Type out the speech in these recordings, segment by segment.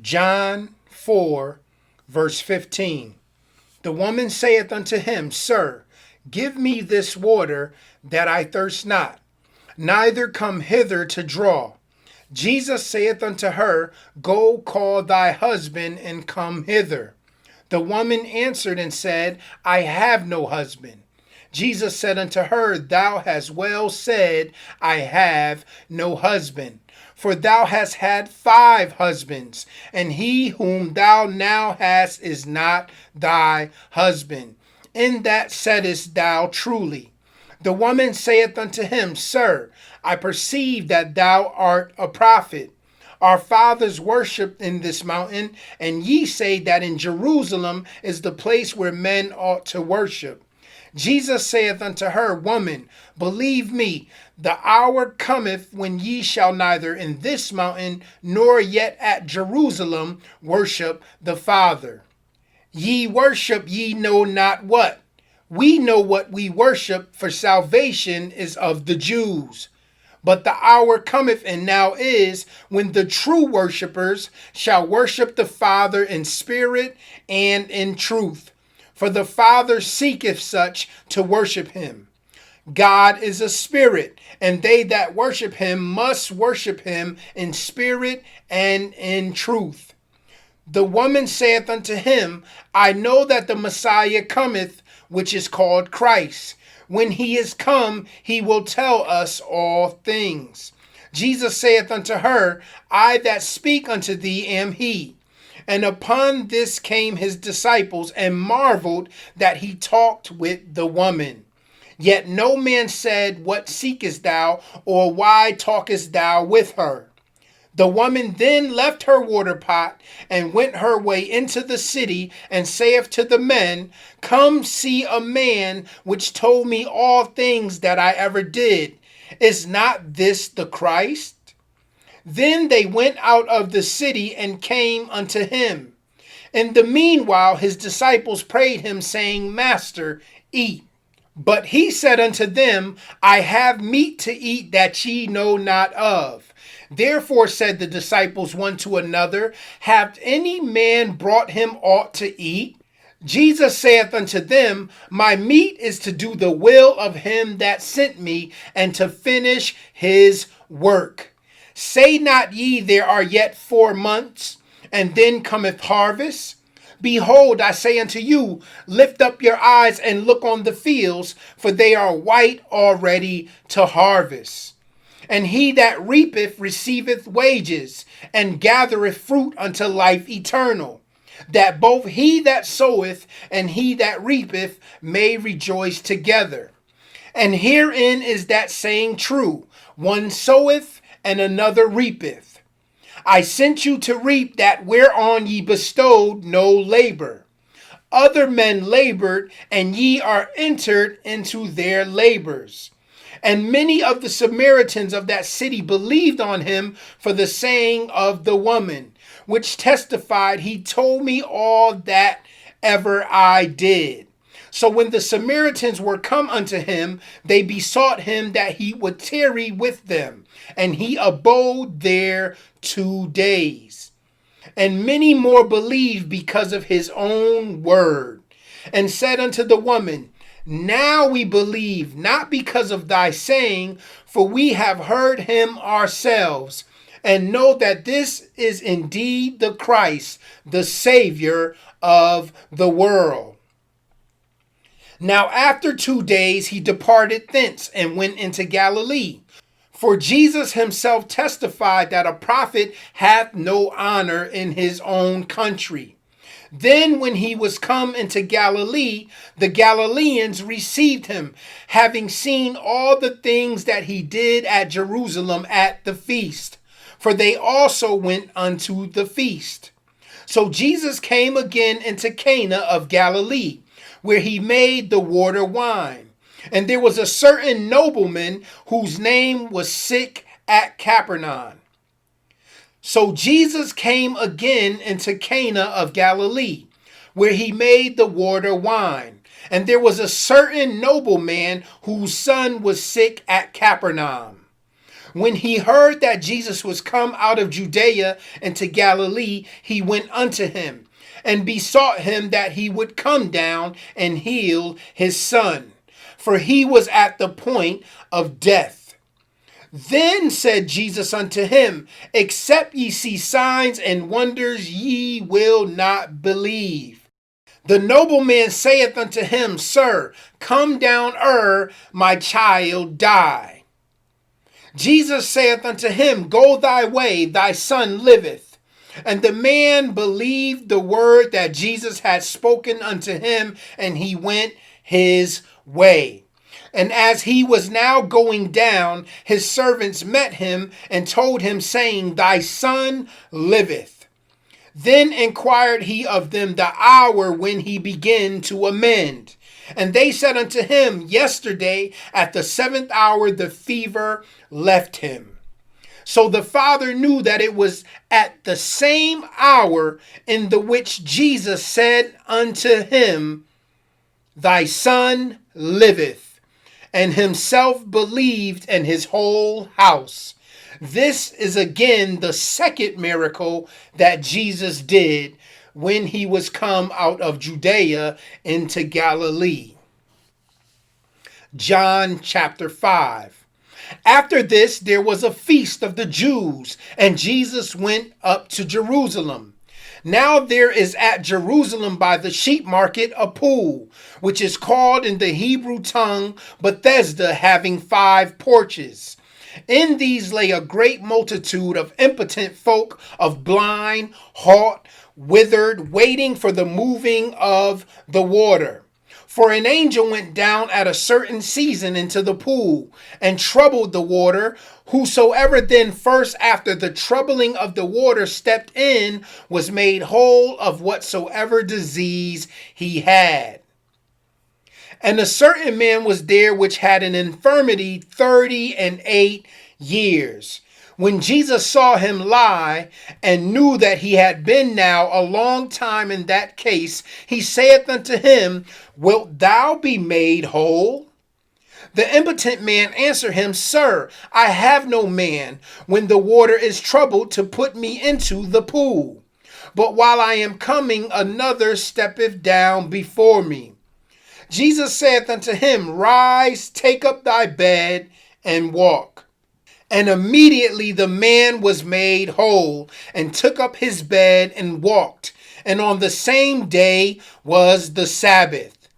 John 4, verse 15. The woman saith unto him, Sir, give me this water that I thirst not, neither come hither to draw. Jesus saith unto her, Go call thy husband and come hither. The woman answered and said, I have no husband. Jesus said unto her, Thou hast well said, I have no husband. For thou hast had 5 husbands, and he whom thou now hast is not thy husband. In that saidest thou truly. The woman saith unto him, Sir, I perceive that thou art a prophet. Our fathers worshipped in this mountain, and ye say that in Jerusalem is the place where men ought to worship. Jesus saith unto her, Woman, believe me, the hour cometh when ye shall neither in this mountain nor yet at Jerusalem worship the Father. Ye worship ye know not what. We know what we worship, for salvation is of the Jews. But the hour cometh, and now is, when the true worshippers shall worship the Father in spirit and in truth. For the Father seeketh such to worship him. God is a spirit, and they that worship him must worship him in spirit and in truth. The woman saith unto him, I know that the Messiah cometh, which is called Christ. When he is come, he will tell us all things. Jesus saith unto her, I that speak unto thee am he. And upon this came his disciples, and marveled that he talked with the woman. Yet no man said, What seekest thou? Or why talkest thou with her? The woman then left her water pot, and went her way into the city, and saith to the men, Come see a man which told me all things that I ever did. Is not this the Christ? Then they went out of the city and came unto him. In the meanwhile his disciples prayed him, saying, Master, eat. But he said unto them, I have meat to eat that ye know not of. Therefore said the disciples one to another, Hath any man brought him aught to eat? Jesus saith unto them, My meat is to do the will of him that sent me, and to finish his work. Say not ye, There are yet 4 months, and then cometh harvest? Behold, I say unto you, lift up your eyes and look on the fields, for they are white already to harvest. And he that reapeth receiveth wages, and gathereth fruit unto life eternal, that both he that soweth and he that reapeth may rejoice together. And herein is that saying true, one soweth and another reapeth. I sent you to reap that whereon ye bestowed no labor. Other men labored, and ye are entered into their labors. And many of the Samaritans of that city believed on him for the saying of the woman, which testified, He told me all that ever I did. So when the Samaritans were come unto him, they besought him that he would tarry with them. And he abode there 2 days. And many more believed because of his own word. And said unto the woman, Now we believe, not because of thy saying, for we have heard him ourselves, and know that this is indeed the Christ, the Savior of the world. Now after 2 days he departed thence, and went into Galilee. For Jesus himself testified that a prophet hath no honor in his own country. Then when he was come into Galilee, the Galileans received him, having seen all the things that he did at Jerusalem at the feast. For they also went unto the feast. So Jesus came again into Cana of Galilee, where he made the water wine. And there was a certain nobleman whose name was sick at Capernaum. So Jesus came again into Cana of Galilee, where he made the water wine. And there was a certain nobleman whose son was sick at Capernaum. When he heard that Jesus was come out of Judea into Galilee, he went unto him and besought him that he would come down and heal his son, for he was at the point of death. Then said Jesus unto him, except ye see signs and wonders, ye will not believe. The nobleman saith unto him, Sir, come down my child die. Jesus saith unto him, Go thy way, thy son liveth. And the man believed the word that Jesus had spoken unto him, and he went his way. And as he was now going down, his servants met him and told him, saying, Thy son liveth. Then inquired he of them the hour when he began to amend. And they said unto him, Yesterday at the 7th hour the fever left him. So the father knew that it was at the same hour in the which Jesus said unto him, Thy son liveth, and himself believed, and his whole house. This is again the second miracle that Jesus did when he was come out of Judea into Galilee. John chapter 5. After this, there was a feast of the Jews, and Jesus went up to Jerusalem. Now there is at Jerusalem by the sheep market a pool, which is called in the Hebrew tongue Bethesda, having 5 porches. In these lay a great multitude of impotent folk, of blind, halt, withered, waiting for the moving of the water. For an angel went down at a certain season into the pool, and troubled the water. Whosoever then first after the troubling of the water stepped in was made whole of whatsoever disease he had. And a certain man was there which had an infirmity 38 years. When Jesus saw him lie, and knew that he had been now a long time in that case, he saith unto him, Wilt thou be made whole? The impotent man answered him, Sir, I have no man, when the water is troubled, to put me into the pool. But while I am coming, another steppeth down before me. Jesus saith unto him, Rise, take up thy bed, and walk. And immediately the man was made whole, and took up his bed and walked. And on the same day was the Sabbath.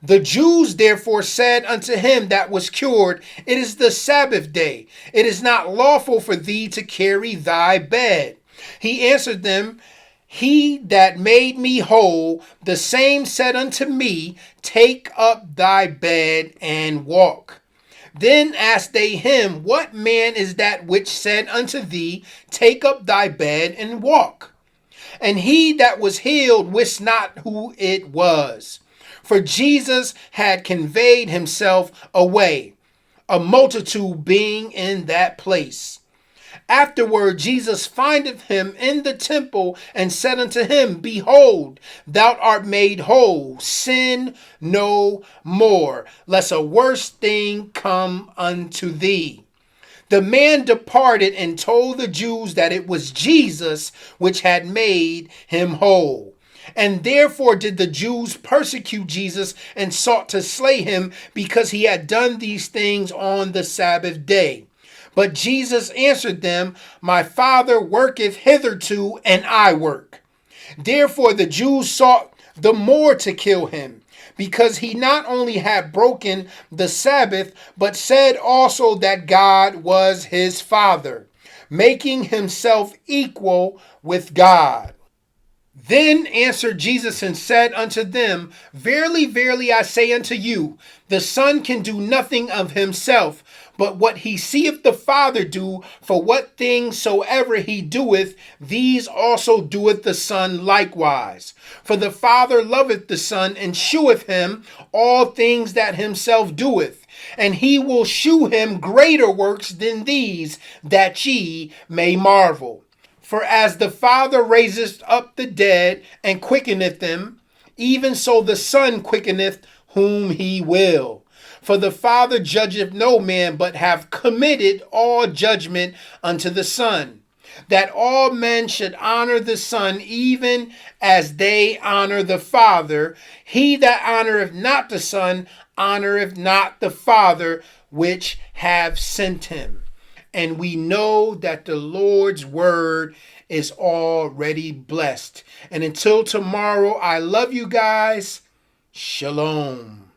The Jews therefore said unto him that was cured, It is the Sabbath day. It is not lawful for thee to carry thy bed. He answered them, He that made me whole, the same said unto me, Take up thy bed and walk. Then asked they him, What man is that which said unto thee, Take up thy bed and walk? And he that was healed wist not who it was, for Jesus had conveyed himself away, a multitude being in that place. Afterward Jesus findeth him in the temple, and said unto him, Behold, thou art made whole. Sin no more, lest a worse thing come unto thee. The man departed and told the Jews that it was Jesus which had made him whole. And therefore did the Jews persecute Jesus, and sought to slay him, because he had done these things on the Sabbath day. But Jesus answered them, My Father worketh hitherto, and I work. Therefore the Jews sought the more to kill him, because he not only had broken the Sabbath, but said also that God was his Father, making himself equal with God. Then answered Jesus and said unto them, Verily, verily, I say unto you, the Son can do nothing of himself, but what he seeth the Father do, for what things soever he doeth, these also doeth the Son likewise. For the Father loveth the Son, and sheweth him all things that himself doeth. And he will shew him greater works than these, that ye may marvel. For as the Father raiseth up the dead, and quickeneth them, even so the Son quickeneth whom he will. For the Father judgeth no man, but have committed all judgment unto the Son, that all men should honor the Son even as they honor the Father. He that honoreth not the Son honoreth not the Father which have sent him. And we know that the Lord's word is already blessed. And until tomorrow, I love you guys. Shalom.